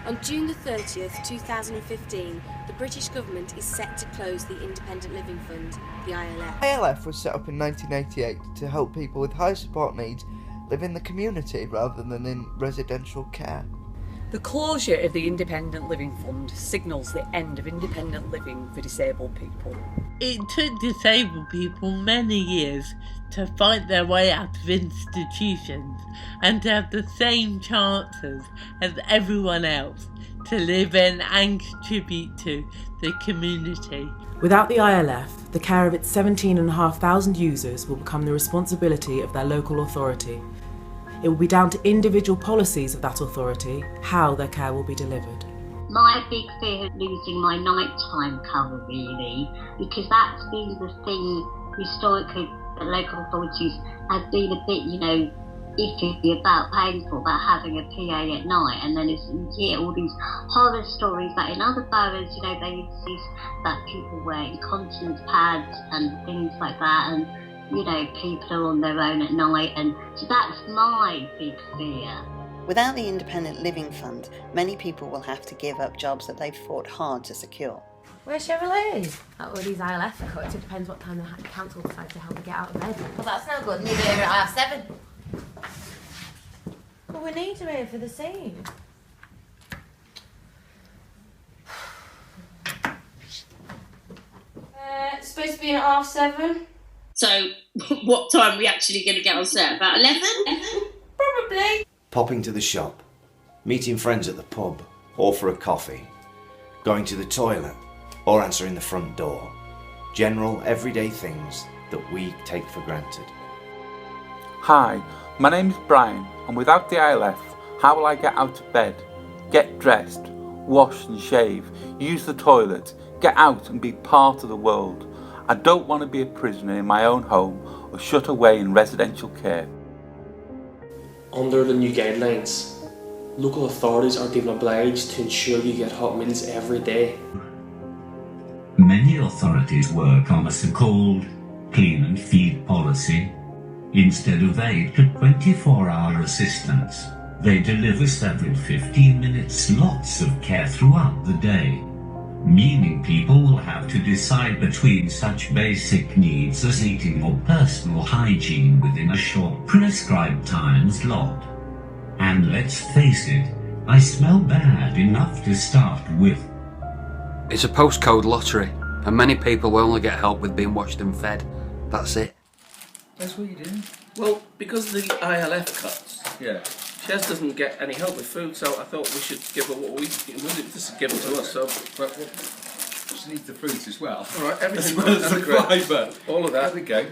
On June the 30th, 2015, the British government is set to close the Independent Living Fund, the ILF. ILF was set up in 1988 to help people with high support needs live in the community rather than in residential care. The closure of the Independent Living Fund signals the end of independent living for disabled people. It took disabled people many years to fight their way out of institutions and to have the same chances as everyone else to live in and contribute to the community. Without the ILF, the care of its 17,500 users will become the responsibility of their local authority. It will be down to individual policies of that authority how their care will be delivered. My big fear of losing my nighttime cover, really, because that's been the thing historically that local authorities have been a bit, iffy about paying for, about having a PA at night. And then you hear all these horror stories that in other boroughs, they insist that people wear incontinence pads and things like that, and people are on their own at night, and so that's my big fear. Without the Independent Living Fund, many people will have to give up jobs that they've fought hard to secure. Where's Cheryl? All these ILF cuts, it depends what time the council decides to help me get out of bed. Well, that's no good, neither here at 7:30. Well, we need her here for the scene. It's supposed to be at 7:30. So, what time are we actually going to get on set? About 11? Probably. Popping to the shop, meeting friends at the pub or for a coffee, going to the toilet or answering the front door. General, everyday things that we take for granted. Hi, my name is Brian, and without the ILF, how will I get out of bed, get dressed, wash and shave, use the toilet, get out and be part of the world? I don't want to be a prisoner in my own home or shut away in residential care. Under the new guidelines, local authorities are even obliged to ensure you get hot meals every day. Many authorities work on a so-called clean and feed policy. Instead of aid to 24-hour assistance, they deliver several 15-minute slots of care throughout the day, meaning people will have to decide between such basic needs as eating or personal hygiene within a short prescribed time slot. And let's face it, I smell bad enough to start with. It's a postcode lottery, and many people will only get help with being washed and fed. That's it. That's what you're doing? Well, because of the ILF cuts, Yeah. Shez doesn't get any help with food, so I thought we should give her what we just give it to us. So, She needs the fruits as well. all right, everything, As well as the fibre. all of that. There we go.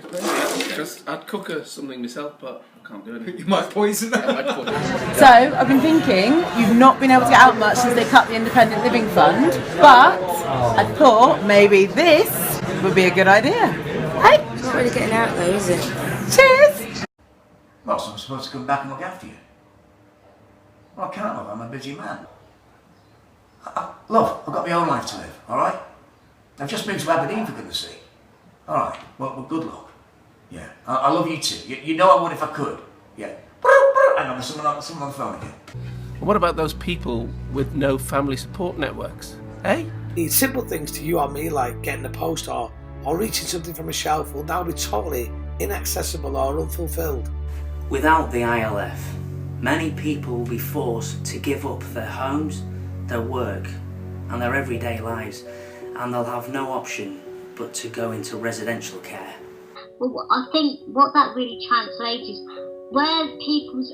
Just, I'd cook her something myself, but I can't do anything. You might poison her. Yeah, I might poison her. So, I've been thinking, you've not been able to get out much since they cut the Independent Living Fund, but I thought maybe this would be a good idea. Hey? It's not really getting out though, is it? Cheers! Well, so I'm supposed to come back and look after you. Well, I can't, love. I'm a busy man. Love, I've got my own life to live, alright? I've just moved to Aberdeen, for goodness sake. Alright, well, good luck. Yeah, I love you too. You know I would if I could. Yeah. Hang on, there's someone on the phone again. What about those people with no family support networks? Eh? It's simple things to you or me, like getting the post or reaching something from a shelf, will now be totally inaccessible or unfulfilled. Without the ILF, many people will be forced to give up their homes, their work and their everyday lives, and they'll have no option but to go into residential care. Well, I think what that really translates is where people's,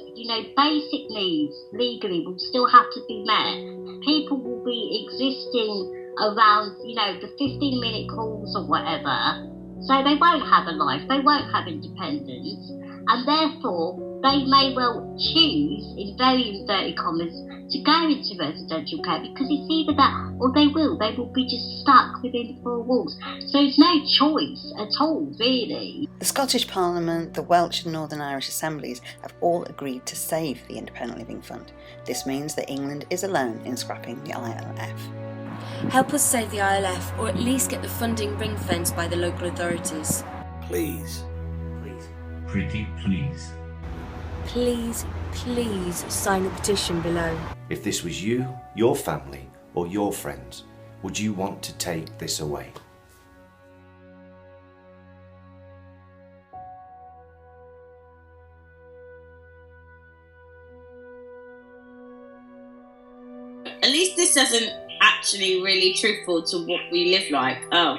basic needs legally will still have to be met. People will be existing around, the 15-minute calls or whatever. So they won't have a life, they won't have independence, and therefore they may well choose, in very inverted commas, to go into residential care, because it's either that or they will be just stuck within four walls. So there's no choice at all, really. The Scottish Parliament, the Welsh and Northern Irish Assemblies have all agreed to save the Independent Living Fund. This means that England is alone in scrapping the ILF. Help us save the ILF, or at least get the funding ring-fenced by the local authorities. Please. Pretty please. Please, please sign the petition below. If this was you, your family, or your friends, would you want to take this away? At least this isn't actually really truthful to what we live like. Oh,